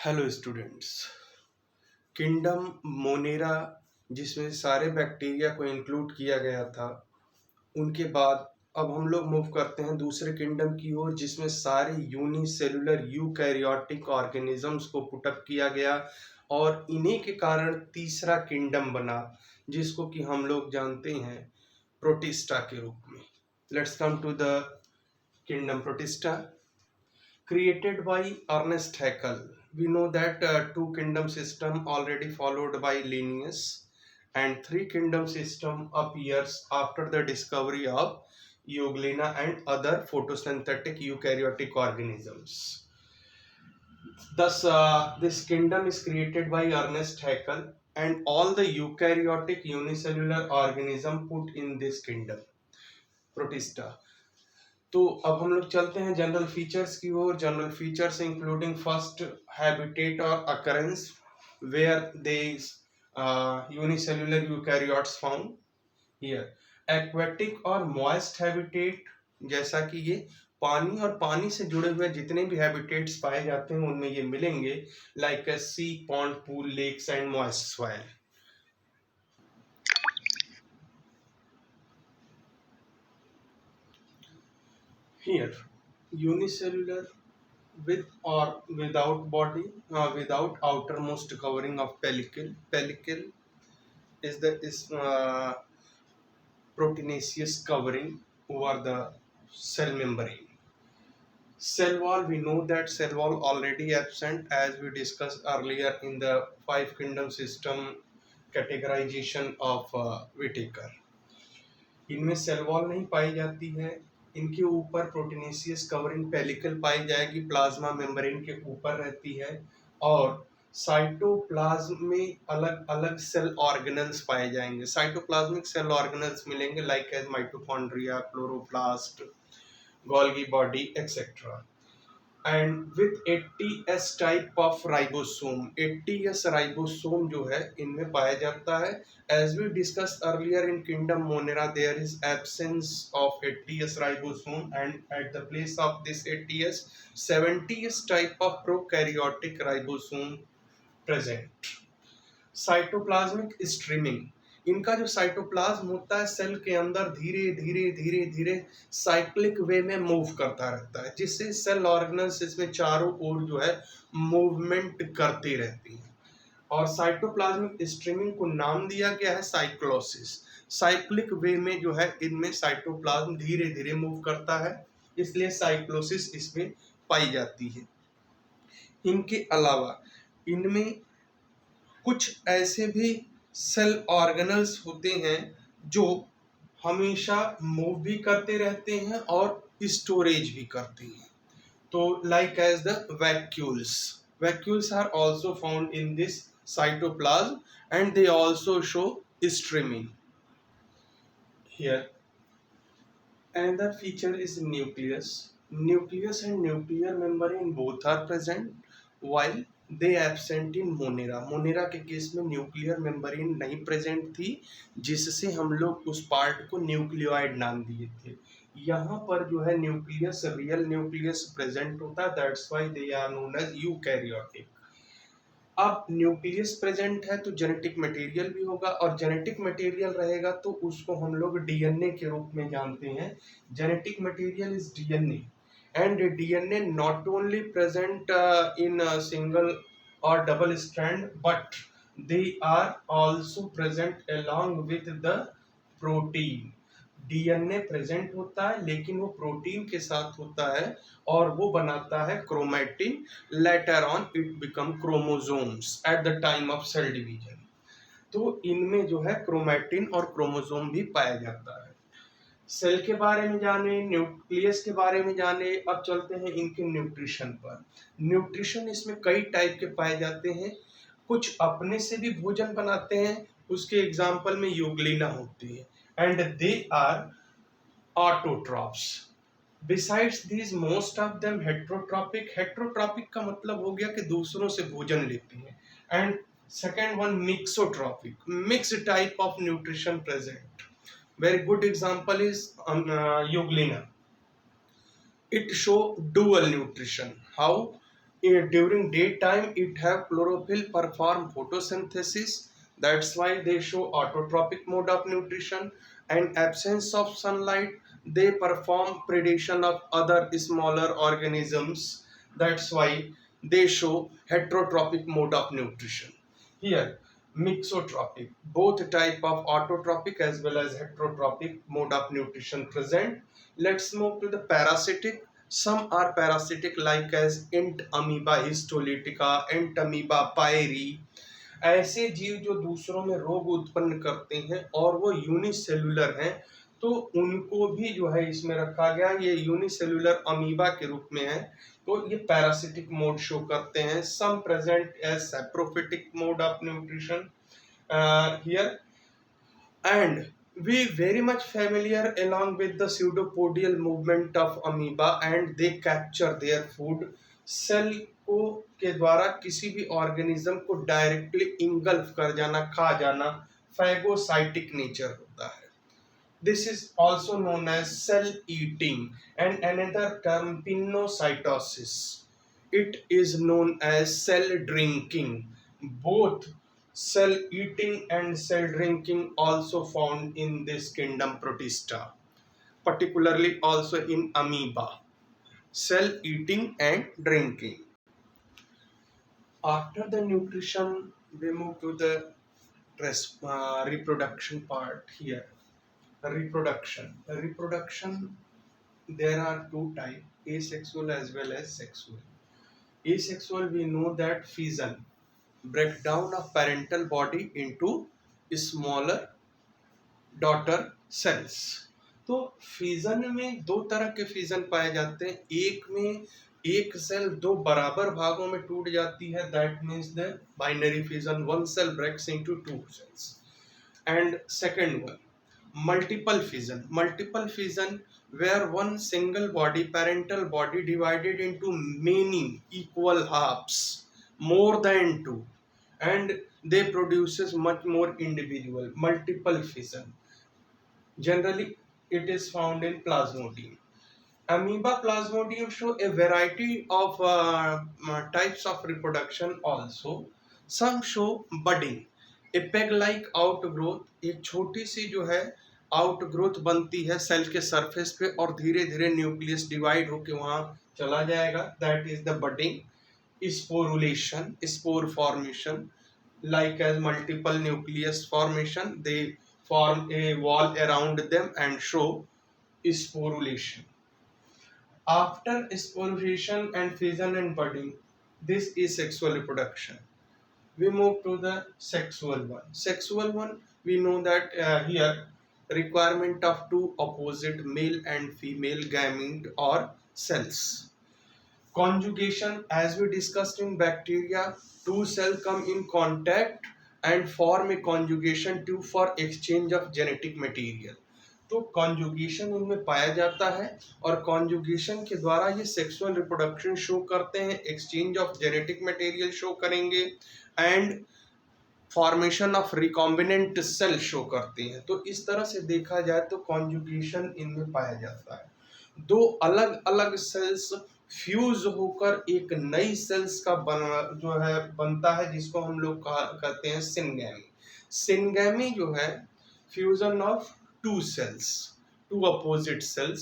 Hello students. Kingdom Monera जिसमें सारे bacteria को इंक्लूड किया गया था, उनके बाद अब हम लोग मूव करते हैं दूसरे किंगडम की ओर जिसमें सारे यूनिसेलुलर यूकैरियोटिक ऑर्गेनिजम्स को पुटअप किया गया और इन्हीं के कारण तीसरा किंगडम बना जिसको कि हम लोग जानते हैं प्रोटिस्टा के रूप में। Let's come to the kingdom protista created by Ernest Haeckel. We know that two kingdom system already followed by Linnaeus, and three kingdom system appears after the discovery of Euglena and other photosynthetic eukaryotic organisms. Thus, this kingdom is created by Ernest Haeckel, and all the eukaryotic unicellular organism put in this kingdom, Protista. तो अब हम लोग चलते हैं general features की ओर। General features including first habitat और occurrence where they unicellular eukaryotes found here. Aquatic और मॉइस्ट हैबिटेट, जैसा कि ये पानी और पानी से जुड़े हुए जितने भी हैबिटेट्स पाए जाते हैं उनमें ये मिलेंगे, like sea, pond, pool, lakes and moist soil. Here, unicellular with or without body, without outermost covering of pellicle. Pellicle is proteinaceous covering over the cell membrane. Cell wall, we know that cell wall already absent as we discussed earlier in the five kingdom system categorization of Whittaker. इनमें cell wall नहीं पाई जाती है। इनके ऊपर proteinaceous covering pellicle पाई जाएगी, plasma membrane के ऊपर रहती है, और साइटोप्लाज्म में अलग अलग सेल ऑर्गेनल्स पाए जाएंगे। साइटोप्लाज्मिक सेल ऑर्गेनल्स मिलेंगे like as mitochondria, chloroplast, Golgi body etcetera, and with 80s type of ribosome. 80s ribosome जो है इनमें पाया जाता है। As we discuss earlier in kingdom monera there is absence of 80s ribosome and at the place of this 80s 70s type of prokaryotic ribosome present. Cytoplasmic streaming, इनका जो cytoplasm होता है सेल के अंदर धीरे धीरे धीरे धीरे साइक्लिक वे में मूव करता रहता है, जिससे सेल ऑर्गेनल्स इसमें चारों ओर जो है मूवमेंट करती रहती है। और साइटोप्लाज्मिक स्ट्रीमिंग को नाम दिया गया है साइक्लोसिस। साइक्लिक वे में जो है इनमें साइटोप्लाज्म धीरे धीरे मूव करता है, इसलिए साइक्लोसिस इसमें पाई जाती है। इनके अलावा इनमें कुछ ऐसे भी सेल ऑर्गेनल्स होते हैं जो हमेशा मूव भी करते रहते हैं और स्टोरेज भी करते हैं। तो like as the vacuoles are also found in this cytoplasm and they also show streaming. Here another feature is nucleus and nuclear membrane both are present while they absent in Monera के case में nuclear membrane नहीं present थी, जिससे हम लोग उस part को nucleoid नाम दिए थे। यहाँ पर जो है न्यूक्लियस, रियल न्यूक्लियस प्रेजेंट होता है, that's why they are known as eukaryotic. अब न्यूक्लियस प्रेजेंट है तो जेनेटिक मटेरियल भी होगा, और जेनेटिक मटेरियल रहेगा तो उसको हम लोग डीएनए के रूप में जानते हैं। Genetic material is DNA, and DNA not only present in a single or double strand, but they are also present along with the protein. DNA present होता है लेकिन वो प्रोटीन के साथ होता है और वो बनाता है chromatin. Later on it become chromosomes at the time of cell division. तो इनमें जो है क्रोमैटिन और क्रोमोसोम भी पाया जाता है। सेल के बारे में जाने, न्यूक्लियस के बारे में जाने, अब चलते हैं इनके न्यूट्रिशन पर। न्यूट्रिशन इसमें कई टाइप के पाए जाते हैं। कुछ अपने से भी भोजन बनाते हैं, उसके एग्जाम्पल में यूग्लिना होती है, and they are autotrophs. Besides these most of them heterotrophic. Heterotrophic का मतलब हो गया कि दूसरों से भोजन लेती है, and second one mixotrophic, mix type of nutrition present. Very good example is Euglena. It show dual nutrition. How? during daytime it have chlorophyll perform photosynthesis. That's why they show autotrophic mode of nutrition. And absence of sunlight, they perform predation of other smaller organisms. That's why they show heterotrophic mode of nutrition. Here mixotrophic, both type of autotrophic as well as heterotrophic mode of nutrition present. Let's move to the parasitic. Some are parasitic like as ant amoeba histolytica, ant amoeba pyri. ऐसे जीव जो दूसरों में रोग उत्पन्न करते हैं और वो यूनिसेलुलर हैं, तो उनको भी जो है इसमें रखा गया। ये यूनिसेलुलर अमीबा के रूप में है, तो ये पैरासिटिक मोड शो करते हैं। Some present as saprophytic mode of nutrition here, and we very much familiar along with the pseudopodial movement of amoeba, and they capture their food। Cell को के द्वारा किसी भी ऑर्गेनिज्म को डायरेक्टली इंगल्फ कर जाना, खा जाना, फैगोसाइटिक नेचर होता है। This is also known as cell eating and another term pinocytosis. It is known as cell drinking. Both cell eating and cell drinking also found in this kingdom Protista, particularly also in amoeba, cell eating and drinking. After the nutrition, we move to the reproduction part. Here reproduction, there are two types, asexual as well as sexual. Asexual, we know that fission, breakdown of parental body into smaller daughter cells। तो fission में दो तरह के fission पाए जाते हैं। एक में एक सेल दो बराबर भागों में टूट जाती है, that means the binary fission, one cell breaks into two cells. And second one multiple fission where one single body, parental body, divided into many equal halves, more than two, and they produces much more individual multiple fission. Generally it is found in Plasmodium. Amoeba, Plasmodium show a variety of types of reproduction also. Some show budding, a peg like outgrowth, एक छोटी सी जो है outgrowth बनती है cell के surface पे और धीरे धीरे न्यूक्लियस डिवाइड होके वहां चला जाएगा, that is the budding. sporulation, spore formation, like as multiple nucleus formation, they form a wall around them and show sporulation. After sporulation and fission and budding, this is sexual reproduction. We move to the sexual one, we know that here requirement of two opposite male and female gamete or cells. Conjugation, as we discussed in bacteria, two cells come in contact and form a conjugation tube for exchange of genetic material। तो conjugation उनमें पाया जाता है और conjugation के द्वारा ये sexual reproduction show करते हैं, exchange of genetic material show करेंगे and formation of recombinant cell show करते हैं। तो इस तरह से देखा जाए तो कॉन्जुगेशन इनमें पाया जाता है। दो अलग अलग सेल्स फ्यूज होकर एक नई सेल्स का बनता है, जिसको हम लोग कहते हैं सिनगैमी। सिनगैमी जो है fusion of two cells, two opposite cells,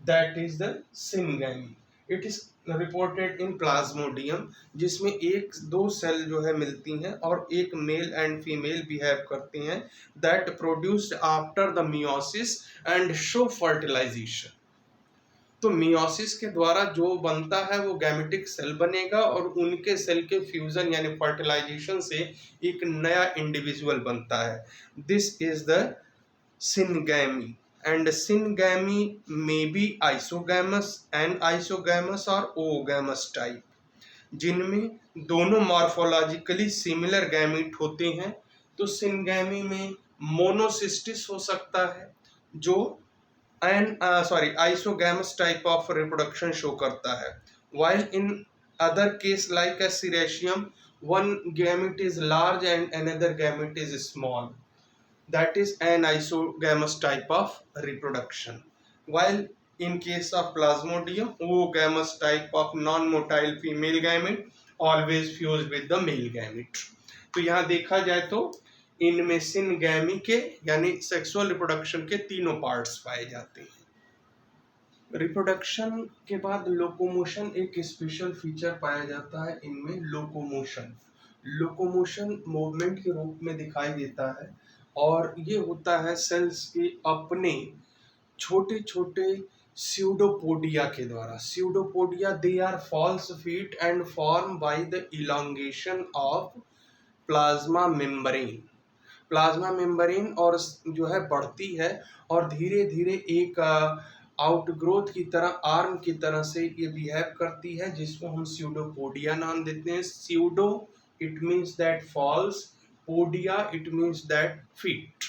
that is the syngamy। It is reported in Plasmodium, जिसमें एक दो सेल जो है मिलती हैं और एक मेल एंड फीमेल बिहेव करती हैं, that produced after the meiosis and show fertilization। तो मियोसिस के द्वारा जो बनता है वो गैमेटिक सेल बनेगा और उनके सेल के फ्यूजन यानी फर्टिलाइजेशन से एक नया इंडिविजुअल बनता है। This is the syngamy, and syngamy may be isogamous, anisogamy or oogamous type, जिनमें दोनों मॉर्फोलॉजिकली सिमिलर गैमीट होते हैं। तो सिनगैमी में मोनोसिस्टिस हो सकता है जो isogamous type of reproduction show करता है, while in other case like a seratium, one gamete is large and another gamete is small, that is an isogamous type of reproduction, while In case of Plasmodium, oogamous type of non-motile female gamete always fused with the male gamete. तो यहाँ देखा जाए तो इनमें syngamy के यानी sexual reproduction के तीनों पार्ट्स पाए जाते हैं। रिप्रोडक्शन के बाद लोकोमोशन एक स्पेशल फीचर पाया जाता है इनमें। लोकोमोशन मूवमेंट के रूप में दिखाई देता है और ये होता है सेल्स के अपने छोटे छोटे स्यूडोपोडिया के द्वारा। Pseudopodia they are false feet and form by the elongation of plasma membrane. Plasma membrane और जो है बढ़ती है और धीरे धीरे एक आउटग्रोथ की तरह, आर्म की तरह से ये बिहेव करती है, जिसको हम स्यूडोपोडिया नाम देते हैं। Pseudo it means that false, podia it means that feet.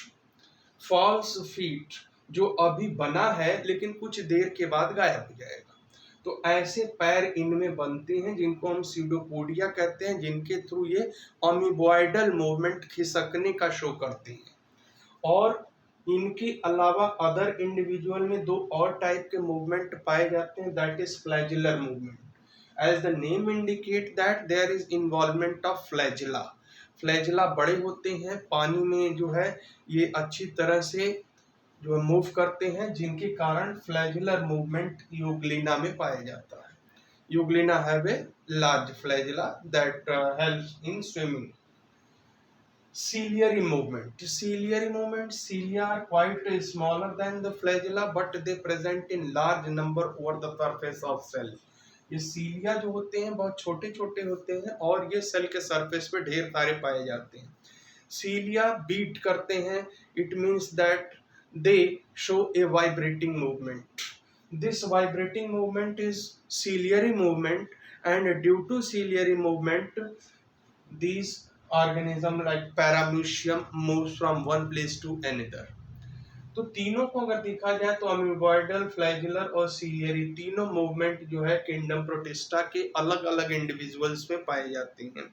False feet जो अभी बना है लेकिन कुछ देर के बाद गायब हो जाएगा। तो ऐसे पैर इनमें बनते हैं जिनको हम स्यूडोपोडिया कहते हैं, जिनके थ्रू ये अमीबॉइडल मूवमेंट खिसकने का शो करते हैं। और इनके अलावा अदर इंडिविजुअल में दो और टाइप के मूवमेंट पाए जाते हैं, that is flagellar movement. As the name indicate that there is involvement of flagella. Flagella बड़े होते हैं, पानी में जो है ये अच्छी तरह से जो मूव करते हैं, जिनके कारण फ्लैजिलर मूवमेंट यूग्लिना में पाया जाता है। Euglena have a large flagella that helps in swimming. Ciliary movement. Cilia are quite smaller than the flagella, but they present in large number over the surface of cell. ये सीलिया जो होते हैं बहुत छोटे छोटे होते हैं और ये सेल के सरफेस पे ढेर सारे पाए जाते हैं। सीलिया बीट करते हैं, it means that they show A vibrating movement. This vibrating movement is ciliary movement, and due to ciliary movement these organism like paramecium moves from one place to another। तो तीनों को अगर देखा जाए तो अमीबॉइडल, फ्लैजिलर और सीलियरी तीनों movement जो है किंगडम प्रोटिस्टा के अलग अलग इंडिविजुअल्स में पाए जाते हैं।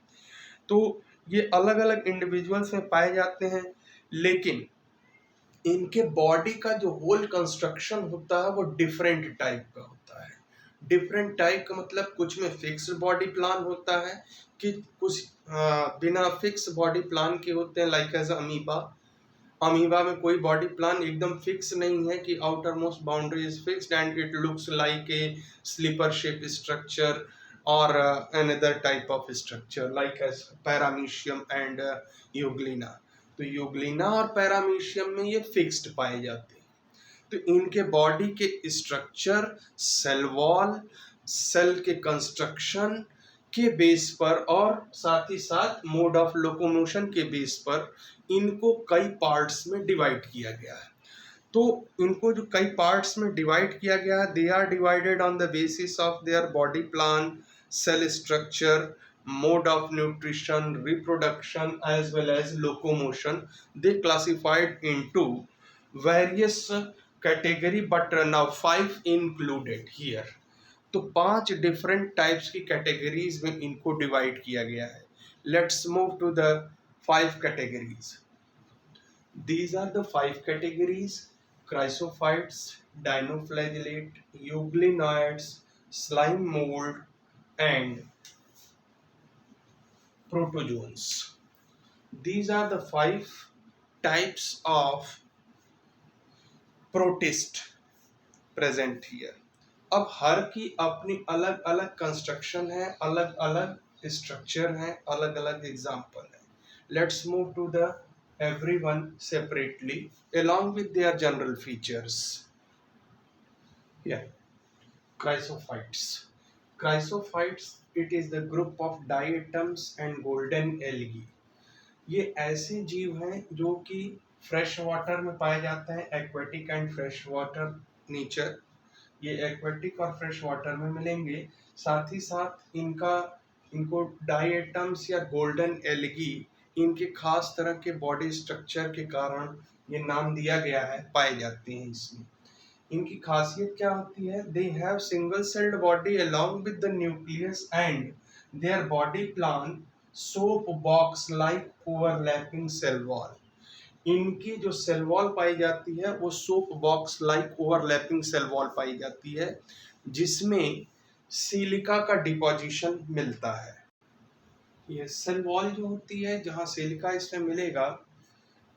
तो ये अलग अलग इंडिविजुअल्स में पाए जाते हैं, लेकिन इनके बॉडी का जो होल कंस्ट्रक्शन होता है वो डिफरेंट टाइप का होता है। डिफरेंट टाइप का मतलब कुछ में फिक्स्ड बॉडी प्लान होता है, कि कुछ बिना फिक्स बॉडी प्लान के होते हैं, लाइक एज अमीबा। अमीबा में कोई बॉडी प्लान एकदम फिक्स नहीं है कि outermost boundary is fixed and it looks like a slipper shape structure और another type of structure like as paramecium and euglena. तो यूग्लिना और पैरामीशियम में ये फिक्स्ड पाए जाते हैं। तो इनके बॉडी के स्ट्रक्चर, सेल वॉल, सेल के कंस्ट्रक्शन के बेस पर और साथ ही साथ मोड ऑफ लोकोमोशन के बेस पर इनको कई पार्ट्स में डिवाइड किया गया है। तो इनको जो कई पार्ट्स में डिवाइड किया गया है, they are divided on the basis of their body plan, cell structure, mode of nutrition, reproduction as well as locomotion. They classified into various category, but now 5 included here। तो 5 different types की categories में इनको divide किया गया है। Let's move to the 5 categories. These are the 5 categories: chrysophytes, dinoflagellate, euglenoids, slime mould and protozoans. These are the 5 types of protist present here। अब हर की अपनी अलग अलग कंस्ट्रक्शन है, अलग अलग स्ट्रक्चर है, अलग अलग एग्जाम्पल है। Let's move to the everyone separately along with their general features। Yeah, chrysophytes। Chrysophytes, it is the group of diatoms and golden algae। ये ऐसे जीव हैं जो कि फ्रेश वाटर में पाए जाते हैं, aquatic and fresh water nature. ये एक्वेटिक और फ्रेश वाटर में मिलेंगे। साथ ही साथ इनको डाइएटम्स या गोल्डन एल्गी, इनके खास तरह के बॉडी स्ट्रक्चर के कारण ये नाम दिया गया है, पाए जाते हैं इसमें। इनकी खासियत क्या होती है? They have single celled body along with the nucleus and their body plan soap box like overlapping cell wall. इनकी जो सेल वॉल पाई जाती है वो soap box like overlapping cell wall पाई जाती है, जिसमें सिलिका का डिपोजिशन मिलता है। ये सेल वॉल जो होती है, जहाँ सिलिका इसमें मिलेगा,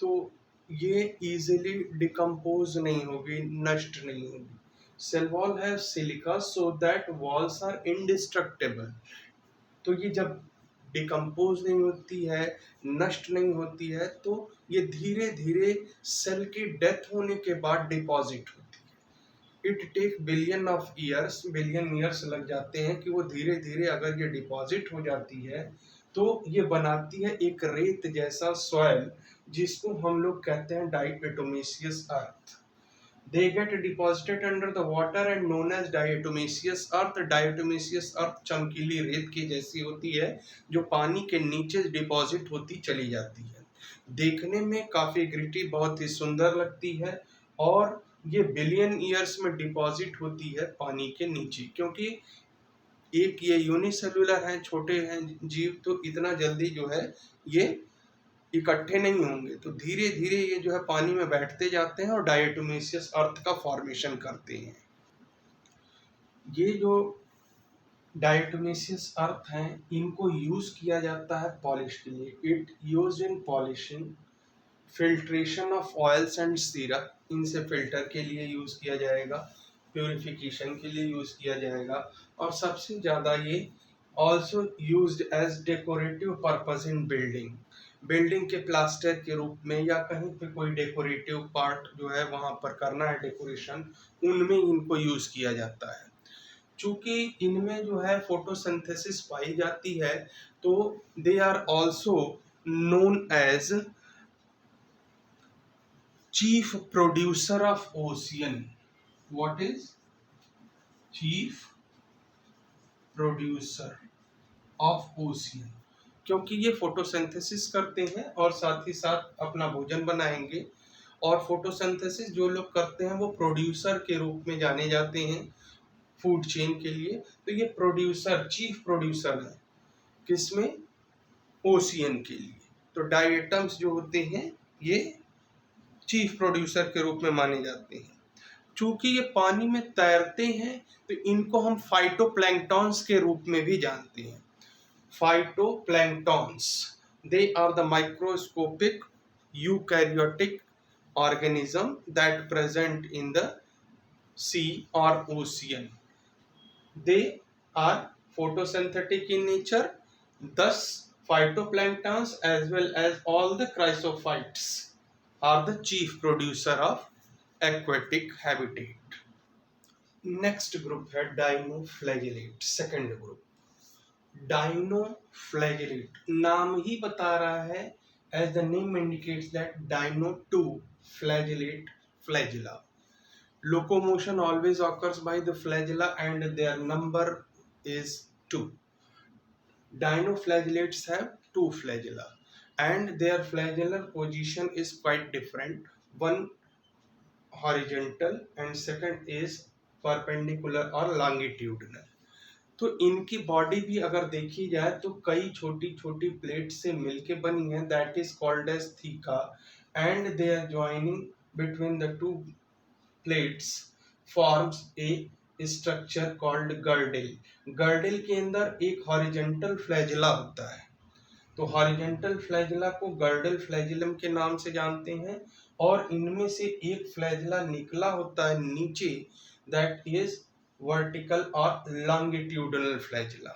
तो ये इजीली डिकम्पोज नहीं होगी, नष्ट नहीं होगी। सेल वॉल है silica so that walls are indestructible. तो ये जब डिकम्पोज नहीं होती है, नष्ट नहीं होती है, तो ये धीरे धीरे सेल की डेथ होने के बाद डिपॉजिट होती है। इट टेक बिलियन ईयर्स लग जाते हैं कि वो धीरे धीरे अगर ये डिपॉजिट हो जाती है तो ये बनाती है एक रेत जैसा सॉइल, जिसको हम लोग कहते हैं डाइएटोमेसियस अर्थ। They get deposited under the water and known as diatomaceous earth. Diatomaceous earth चमकीली रेत की जैसी होती है, जो पानी के नीचे डिपॉजिट होती चली जाती है। देखने में काफी ग्रिटी, बहुत ही सुंदर लगती है, और ये बिलियन ईयर्स में डिपॉजिट होती है पानी के नीचे, क्योंकि एक ये यूनिसेलुलर हैं, छोटे हैं जीव, तो इतना जल्दी जो है ये इकट्ठे नहीं होंगे, तो धीरे धीरे ये जो है पानी में बैठते जाते हैं और डायटोमेसियस अर्थ का फॉर्मेशन करते हैं। ये जो डायटोमेसियस अर्थ हैं, इनको यूज किया जाता है पॉलिश के लिए। It use in polishing, filtration of oils and syrup, इनसे फिल्टर के लिए यूज किया जाएगा, प्योरिफिकेशन के लिए यूज किया जाएगा, और सबसे ज़्यादा ये also used as decorative purpose in building के प्लास्टर के रूप में, या कहीं पे कोई डेकोरेटिव पार्ट जो है वहाँ पर करना है डेकोरेशन, उनमें इनको यूज किया जाता है। चूंकि इनमें जो है फोटोसिंथेसिस पाई जाती है, तो they are also known as chief producer of ocean. What is chief producer of ocean? क्योंकि ये फोटोसिंथेसिस करते हैं और साथ ही साथ अपना भोजन बनाएंगे, और फोटोसिंथेसिस जो लोग करते हैं वो प्रोड्यूसर के रूप में जाने जाते हैं फूड चेन के लिए। तो ये प्रोड्यूसर, चीफ प्रोड्यूसर है किसमें? ओशियन के लिए। तो डायटम्स जो होते हैं ये चीफ प्रोड्यूसर के रूप में माने जाते हैं। चूंकि ये पानी में तैरते हैं, तो इनको हम फाइटोप्लैंक्टॉन्स के रूप में भी जानते हैं। Phytoplanktons, they are the microscopic eukaryotic organism that present in the sea or ocean. They are photosynthetic in nature. Thus, phytoplanktons as well as all the chrysophytes are the chief producer of aquatic habitat. Next group है डाइनोफ्लैगेलेट, second group. डाइनोफ्लैगेलेट नाम ही बता रहा है, as the name indicates that dinoflagellate flagella. Locomotion always occurs by the flagella and their number is 2. Dinoflagellates have 2 flagella and their flagellar position is quite different. One horizontal and second is perpendicular or longitudinal. तो इनकी body भी अगर देखी जाए तो कई छोटी छोटी प्लेट से मिलके बनी है, that is called as theca, and they are joining between the two plates forms a structure called girdle. Girdle के अंदर एक हॉरिजेंटल फ्लैजिला होता है, तो हॉरिजेंटल फ्लैजिला को गर्डेल फ्लैजिलम के नाम से जानते हैं, और इनमें से एक फ्लैजिला निकला होता है नीचे, दैट इज वर्टिकल और लॉन्गिट्यूडनल फ्लैजिला।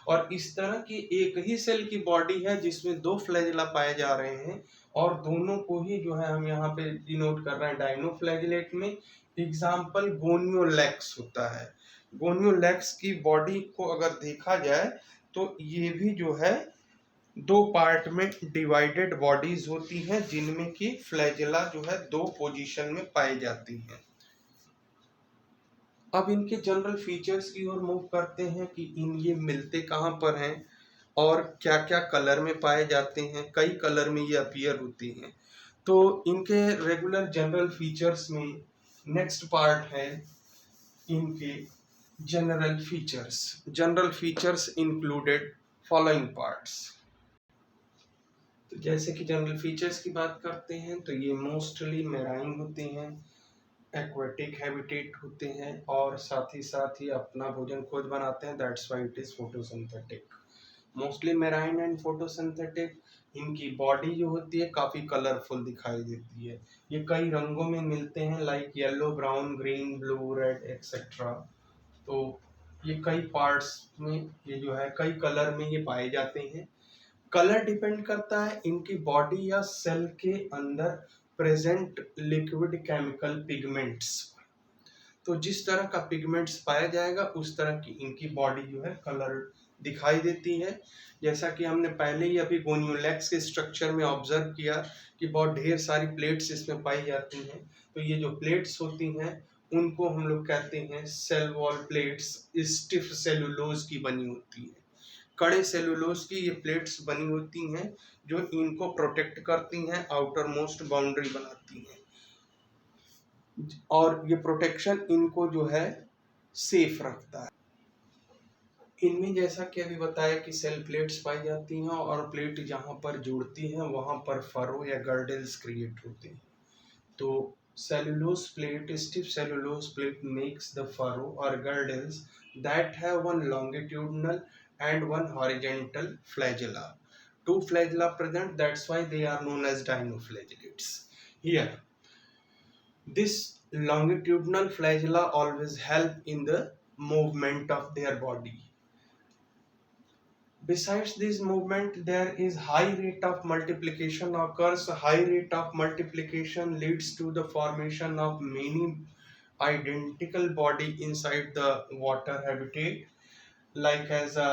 और इस तरह की एक ही सेल की बॉडी है जिसमें 2 फ्लैजिला पाए जा रहे हैं, और दोनों को ही जो है हम यहाँ पे डिनोट कर रहे हैं डाइनोफ्लैजिलेट में। एग्जाम्पल गोनियोलैक्स होता है। गोनियोलैक्स की बॉडी को अगर देखा जाए तो ये भी जो है 2 पार्ट में डिवाइडेड बॉडीज होती हैं, जिनमें की फ्लैजिला जो है 2 पोजीशन में पाई जाती हैं। अब इनके जनरल फीचर्स की ओर मूव करते हैं कि ये मिलते कहाँ पर हैं और क्या क्या कलर में पाए जाते हैं। कई कलर में ये अपीयर होती हैं। तो इनके रेगुलर जनरल फीचर्स में नेक्स्ट पार्ट है इनके general features. General features included following parts. तो जैसे कि जनरल फीचर्स की बात करते हैं तो ये मोस्टली मेराइन होते हैं, एक्वेटिक हैबिटेट होते हैं और साथ ही अपना भोजन खुद बनाते हैं, that's why it is photosynthetic. Mostly marine and photosynthetic. इनकी बॉडी जो होती है काफ़ी कलरफुल दिखाई देती है, ये कई रंगों में मिलते हैं like yellow, brown, green, blue, red etcetera. तो ये कई पार्ट्स में ये जो है कई कलर में ये पाए जाते हैं। कलर डिपेंड करता है इनकी बॉडी या सेल के अंदर प्रेजेंट लिक्विड केमिकल पिगमेंट्स। तो जिस तरह का पिगमेंट्स पाया जाएगा उस तरह की इनकी बॉडी जो है कलर दिखाई देती है। जैसा कि हमने पहले ही अभी गोनियोलेक्स के स्ट्रक्चर में ऑब्जर्व किया कि बहुत ढेर सारी प्लेट्स इसमें पाई जाती हैं। तो ये जो प्लेट्स होती हैं उनको हम लोग कहते हैं cell wall plates, stiff cellulose की बनी होती है। कड़े सेलुलोज की ये प्लेट्स बनी होती हैं जो इनको प्रोटेक्ट करती हैं, आउटर मोस्ट बाउंड्री बनाती हैं और ये प्रोटेक्शन इनको जो है सेफ रखता है। इनमें जैसा कि अभी बताया कि सेल प्लेट्स पाई जाती हैं और प्लेट जहाँ पर जुड़ती हैं वहाँ पर फरो या गर्डल्स क्रिएट होते हैं। तो cellulose plate, stiff cellulose plate makes the furrow or girdles that have one longitudinal and one horizontal flagella. Two flagella present, that's why they are known as dinoflagellates. Here, this longitudinal flagella always help in the movement of their body. Besides this movement, there is high rate of multiplication occurs. High rate of multiplication leads to the formation of many identical body inside the water habitat, like as a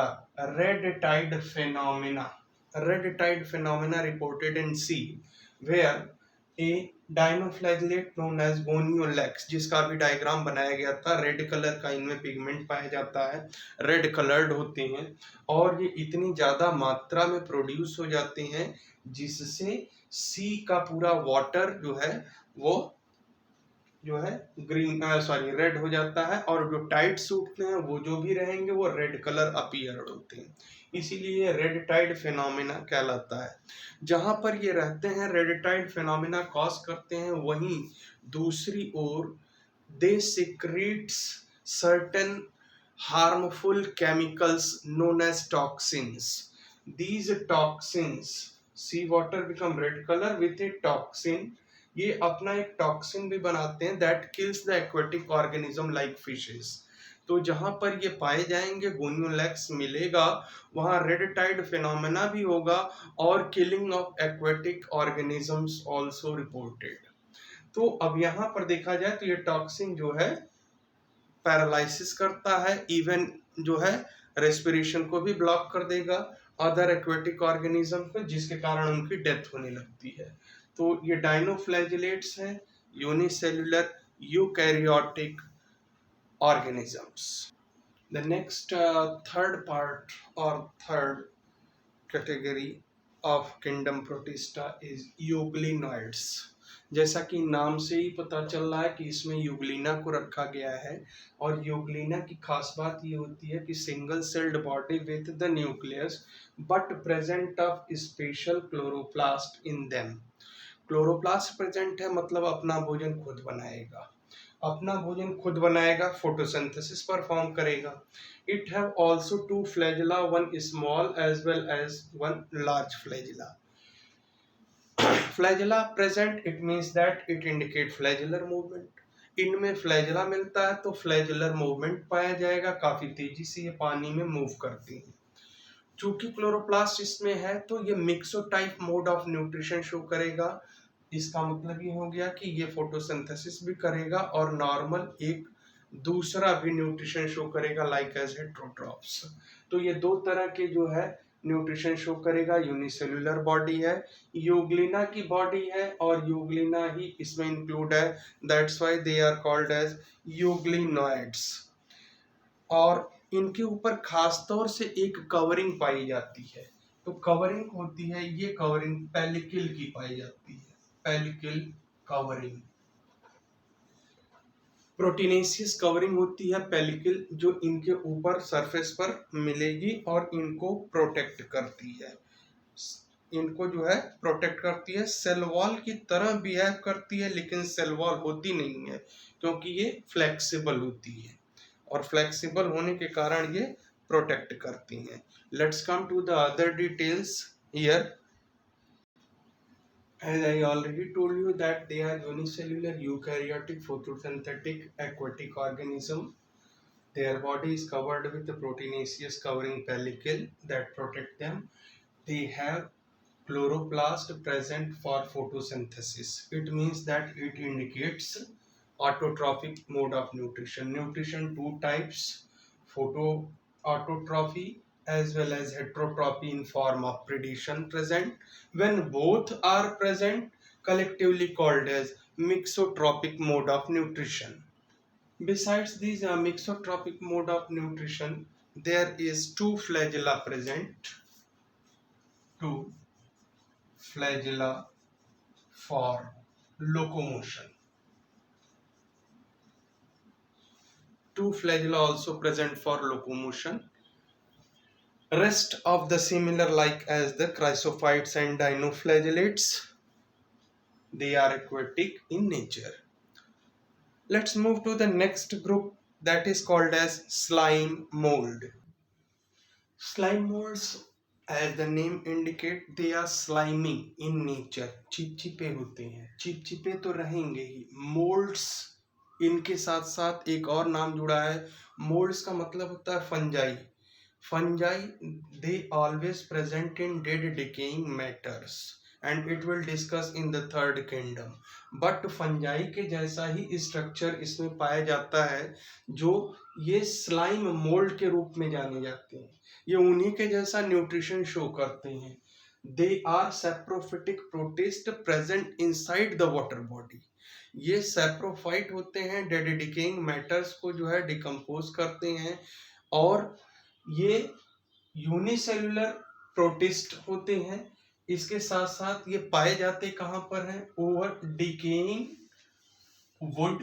red tide phenomena. Red tide phenomena reported in sea, where a dinoflagellate known as gonyaulax, जिसका भी diagram बनाया गया था, red colour का इनमें pigment पाया जाता है, रेड कलर्ड होते हैं और ये इतनी ज़्यादा मात्रा में प्रोड्यूस हो जाते हैं जिससे सी का पूरा वाटर जो है वो जो है रेड हो जाता है और जो टाइड सूटते हैं वो जो भी रहेंगे वो रेड कलर अपीयर होते हैं, इसीलिए रेड टाइड फिनोमिना कहलाता है। जहां पर ये रहते हैं रेड टाइड फिनोमिना कॉज करते हैं, वहीं दूसरी ओर they secrets certain harmful chemicals known as toxins. These toxins, sea water become red color with a toxin, ये अपना एक टॉक्सिन भी बनाते हैं that kills the aquatic organism like fishes. तो जहां पर ये पाए जाएंगे गोनियोलेक्स मिलेगा वहां रेड टाइड फिनोमेना भी होगा और killing of aquatic organisms also reported. तो अब यहाँ पर देखा जाए तो ये टॉक्सिन जो है पैरालाइसिस करता है, इवन जो है रेस्पिरेशन को भी ब्लॉक कर देगा अदर एक्वेटिक ऑर्गेनिज्म को, जिसके कारण उनकी डेथ होने लगती है। तो ये डायनोफ्लैजिलेट्स हैं, unicellular eukaryotic organisms. The next third part और third category of kingdom protista is euglenoids. जैसा कि नाम से ही पता चल रहा है कि इसमें यूग्लिना को रखा गया है और यूग्लिना की खास बात ये होती है कि single celled body with the nucleus but present of special chloroplast in them. Chloroplast present है मतलब अपना भोजन खुद बनाएगा, अपना भोजन खुद बनाएगा, फोटोसिंथेसिस परफॉर्म करेगा। It have also two flagella, one small as well as one large flagella. Flagella present, it means that it indicate flagellar movement. इनमें फ्लैजेला मिलता है तो फ्लैजेलर मूवमेंट पाया जाएगा, काफी तेजी से ये पानी में मूव करती हैं। चूंकि क्लोरोप्लास्ट इसमें है तो ये मिक्सोटाइप मोड ऑफ न्यूट्रिशन शो करेगा। इसका मतलब ये हो गया कि ये फोटोसिंथेसिस भी करेगा और नॉर्मल एक दूसरा भी न्यूट्रिशन शो करेगा लाइक एज हेट्रोट्रॉप्स। तो ये दो तरह के जो है न्यूट्रिशन शो करेगा। यूनिसेल्युलर बॉडी है, यूग्लिना की बॉडी है और यूग्लिना ही इसमें इंक्लूड है, that's why they are called as euglenoids. और इनके ऊपर खास तौर से एक कवरिंग पाई जाती है। तो कवरिंग होती है, ये कवरिंग पेलिकल की पाई जाती है, पेलिकल कवरिंग। प्रोटीनेशियस कवरिंग होती है पेलिकल, जो इनके ऊपर सरफेस पर मिलेगी और इनको प्रोटेक्ट करती है। इनको जो है प्रोटेक्ट करती है, सेल वॉल की तरह बिहेव करती है, लेकिन सेल वॉल होती नहीं है क्योंकि ये फ्लेक्सिबल होती है और फ्लेक्सिबल होने के कारण ये प्रोटेक्ट करती हैं. Let's come to the other details here. As I already told you that they are unicellular eukaryotic photosynthetic aquatic organism. Their body is covered with the proteinaceous covering pellicle that protect them. They have chloroplast present for photosynthesis. It means that it indicates autotrophic mode of nutrition. Nutrition two types: photoautotrophy as well as heterotrophy in form of predation present. When both are present, collectively called as mixotropic mode of nutrition. Besides these mixotropic mode of nutrition, there is two flagella present. Two flagella for locomotion. Two flagella also present for locomotion. Rest of the similar like as the chrysophytes and dinoflagellates. They are aquatic in nature. Let's move to the next group that is called as slime mold. Slime molds, as the name indicate, they are slimy in nature. चिपचिपे होते हैं. चिपचिपे तो रहेंगे ही. Molds, इनके साथ साथ एक और नाम जुड़ा है. Molds का मतलब होता है fungi. Fungi, they always present in dead decaying matters and it will discuss in the third kingdom. But fungi के जैसा ही स्ट्रक्चर इसमें पाया जाता है जो ये स्लाइम मोल्ड के रूप में जाने जाते हैं. ये उन्हीं के जैसा न्यूट्रिशन शो करते हैं. They are saprophytic protist present inside the water body. ये सैप्रोफाइट होते हैं, डेड डिकेइंग मैटर्स को जो है डिकम्पोज करते हैं और ये यूनिसेलुलर प्रोटिस्ट होते हैं. इसके साथ साथ ये पाए जाते कहाँ पर हैं? Over decaying would,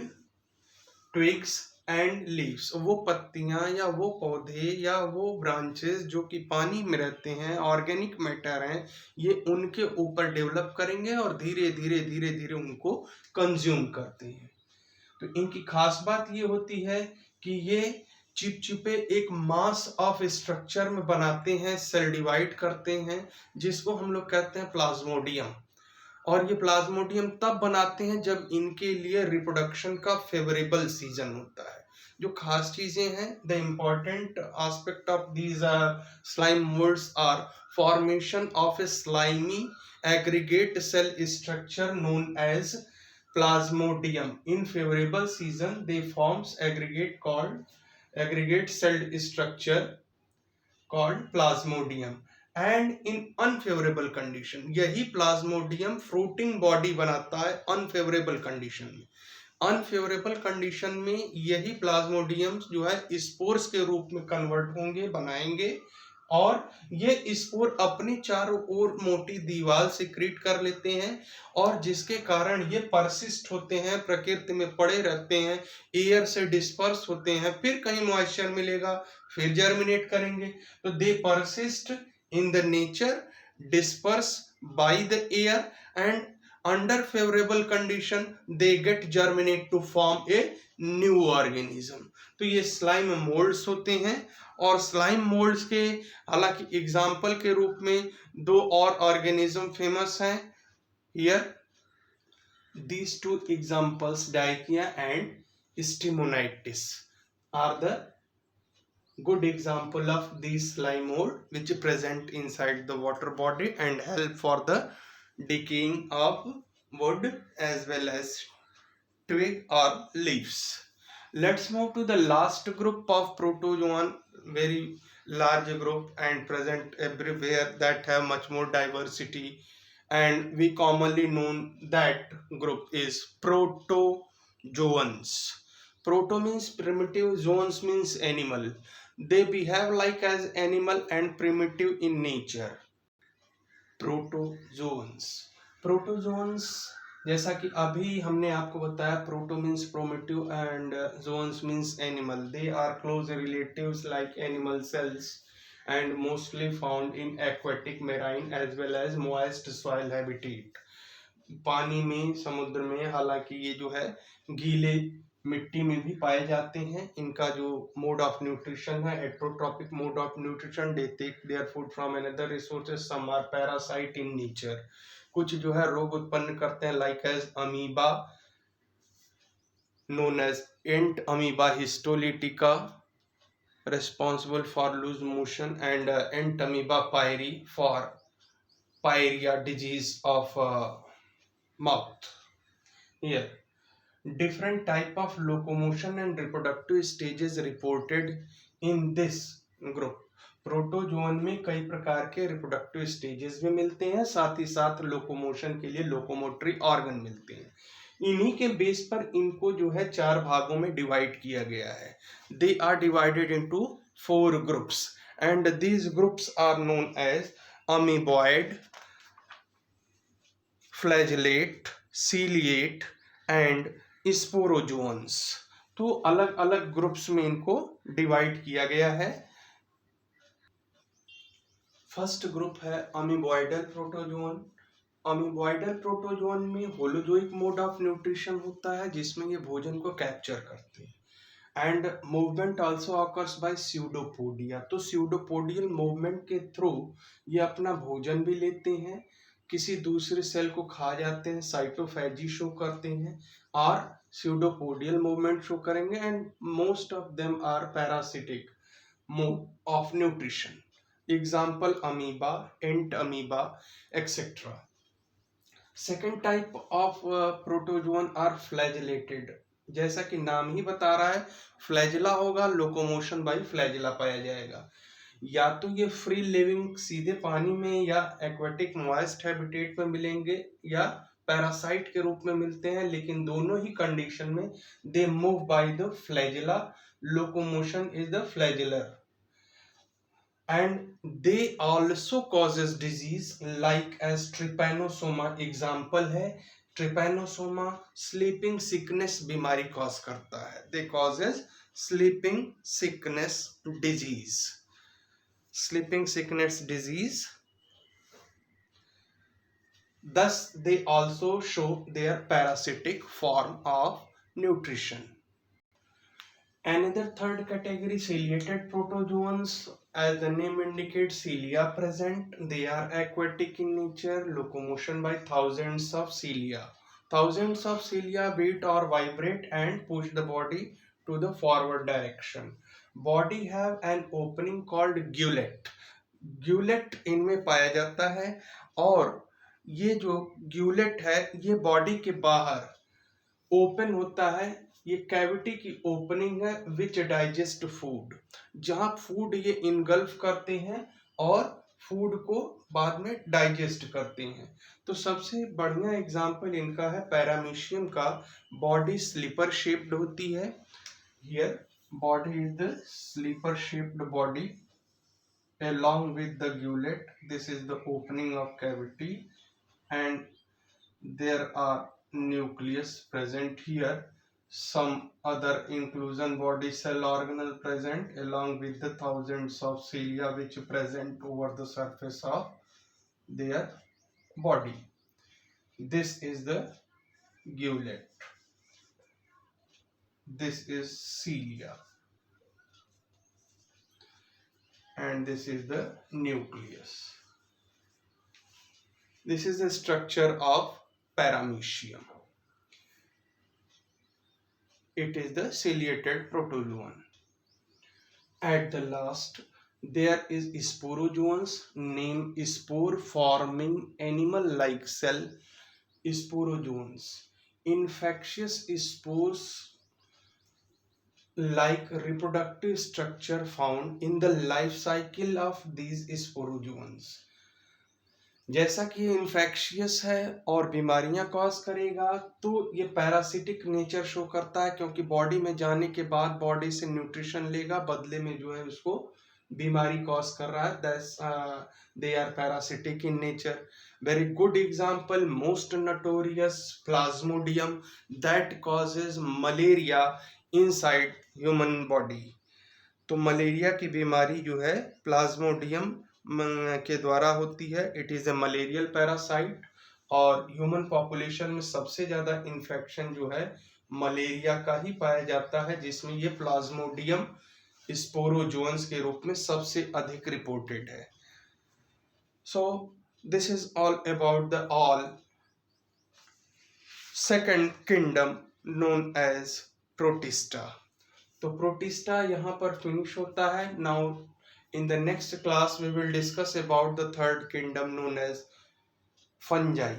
twigs and leaves. वो पत्तियां या वो पौधे या वो ब्रांचेस जो कि पानी में रहते हैं, ऑर्गेनिक मैटर हैं, ये उनके ऊपर डेवलप करेंगे और धीरे धीरे धीरे धीरे उनको कंज्यूम करते हैं. तो इनकी खास बात ये होती है कि ये चिपचिपे एक मास ऑफ स्ट्रक्चर में बनाते हैं, सेल डिवाइड करते हैं, जिसको हम लोग कहते हैं प्लाज्मोडियम. और ये प्लाज्मोडियम तब बनाते हैं जब इनके लिए रिप्रोडक्शन का फेवरेबल सीजन होता है. जो खास चीजें हैं, the important aspect of these slime moulds are formation of a slimy aggregate cell structure known as plasmodium. In favorable season they forms aggregate cell structure called plasmodium, and in unfavorable condition यही plasmodium fruiting body बनाता है unfavorable condition में. Unfavourable condition में यही Plasmodium जो है spores के रूप में कन्वर्ट होंगे, बनाएंगे और ये स्पोर अपनी चारों ओर मोटी दीवार से क्रिएट कर लेते हैं और जिसके कारण ये परसिस्ट होते हैं, प्रकृति में पड़े रहते हैं, एयर से डिस्पर्स होते हैं, फिर कहीं मॉइस्चर मिलेगा, फिर जर्मिनेट करेंगे. तो दे persist in the nature, disperse by the air and under favorable condition they get germinate to form a new organism. तो ये स्लाइम मोल्ड्स होते हैं और स्लाइम मोल्ड्स के हालांकि एग्जाम्पल के रूप में दो और ऑर्गेनिज्म फेमस हैं. Here these two examples, Daiikia and Stimonitis, are the good example of these slime mold which present inside the water body and help for the decaying of wood as well as twig or leaves. Let's move to the last group of protozoan, very large group and present everywhere that have much more diversity, and we commonly known that group is protozoans. Proto means primitive, zoans means animal. They behave like as animal and primitive in nature. Protozoans जैसा कि अभी हमने आपको बताया, proto means primitive and zoans means animal. They are close relatives like animal cells and mostly found in aquatic, marine as well as moist soil habitat. पानी में, समुद्र में, हालांकि ये जो है गीले मिट्टी में भी पाए जाते हैं। इनका जो मोड ऑफ न्यूट्रिशन है heterotrophic mode of nutrition, they take their food from another resources, some are parasite in nature. कुछ जो है रोग उत्पन्न करते हैं, like as amoeba known as ant amoeba histolytica, responsible for loose motion, and ant amoeba pyri for pyorrhea, disease of mouth. Here different type of locomotion and reproductive stages reported in this group. Protozoan में कई प्रकार के reproductive stages भी मिलते हैं, साथ ही साथ locomotion के लिए लोकोमोटरी ऑर्गन मिलते हैं। इन्हीं के बेस पर इनको जो है 4 भागों में डिवाइड किया गया है। They are divided into 4 groups and these groups are known as amoeboid, flagellate, ciliate and sporozoans. तो अलग अलग ग्रुप्स में इनको डिवाइड किया गया है। फर्स्ट ग्रुप है अमीबॉइडल प्रोटोजोन। अमीबॉइडल प्रोटोजोन में होलोजोइक मोड ऑफ न्यूट्रिशन होता है, जिसमें ये भोजन को कैप्चर करते हैं। And movement also occurs by pseudopodia. तो स्यूडोपोडियल मूवमेंट के थ्रू ये अपना भोजन भी लेते हैं, किसी दूसरे सेल को खा जाते हैं, साइटोफेजी शो करते हैं और स्यूडोपोडियल मूवमेंट शो करेंगे। And most of them are parasitic mode of nutrition, example amoeba, entamoeba etcetera. Second type of protozoan are flagellated. जैसा कि नाम ही बता रहा है, फ्लैजिला होगा, लोकोमोशन बाय फ्लैजिला पाया जाएगा। या तो ये फ्री लिविंग सीधे पानी में या एक्वेटिक मॉइस्ट हैबिटेट में मिलेंगे, या पैरासाइट के रूप में मिलते हैं, लेकिन दोनों ही कंडीशन में they move by the flagella, locomotion is the flagellar. And they also causes disease like as trypanosoma, example है trypanosoma, sleeping sickness बीमारी कॉज करता है। they causes sleeping sickness disease, sleeping sickness disease. Thus they also show their parasitic form of nutrition. Another third category, ciliated protozoans. As the name indicates, cilia present. They are aquatic in nature, locomotion by thousands of cilia. Thousands of cilia beat or vibrate and push the body to the forward direction. Body have an opening called gullet. Gullet इनमें पाया जाता है, और ये जो gullet है ये body के बाहर ओपन होता है। ये कैविटी की ओपनिंग है विच डाइजेस्ट फूड, जहां फूड ये इनगल्फ करते हैं और फूड को बाद में डाइजेस्ट करते हैं। तो सबसे बढ़िया एग्जांपल इनका है पैरामीशियम का। बॉडी स्लीपर शेप्ड होती है। Here body is the slipper shaped body along with the gullet. This is the opening of cavity and there are nucleus present here. Some other inclusion body cell organelle present along with the thousands of cilia which present over the surface of their body. This is the gullet. This is cilia. And this is the nucleus. This is the structure of paramecium. It is the ciliated protozoan. At the last, there is sporozoans, named spore forming animal like cell sporozoans. Infectious spores like reproductive structure found in the life cycle of these sporozoans. जैसा कि ये infectious है और बीमारियां cause करेगा, तो ये parasitic nature show करता है, क्योंकि बॉडी में जाने के बाद बॉडी से न्यूट्रिशन लेगा, बदले में जो है उसको बीमारी कॉज कर रहा है। They are parasitic in nature. Very good example, most notorious plasmodium that causes malaria inside human body. तो मलेरिया की बीमारी जो है प्लाज्मोडियम के द्वारा होती है। It is a malarial parasite और ह्यूमन पॉपुलेशन में सबसे ज़्यादा इन्फेक्शन जो है मलेरिया का ही पाया जाता है, जिसमें ये प्लाज्मोडियम स्पोरोजोन्स के रूप में सबसे अधिक रिपोर्टेड है। So this is all about the all second kingdom known as protista. तो प्रोटिस्टा यहाँ पर फिनिश होता है। Now in the next class we will discuss about the third kingdom known as fungi.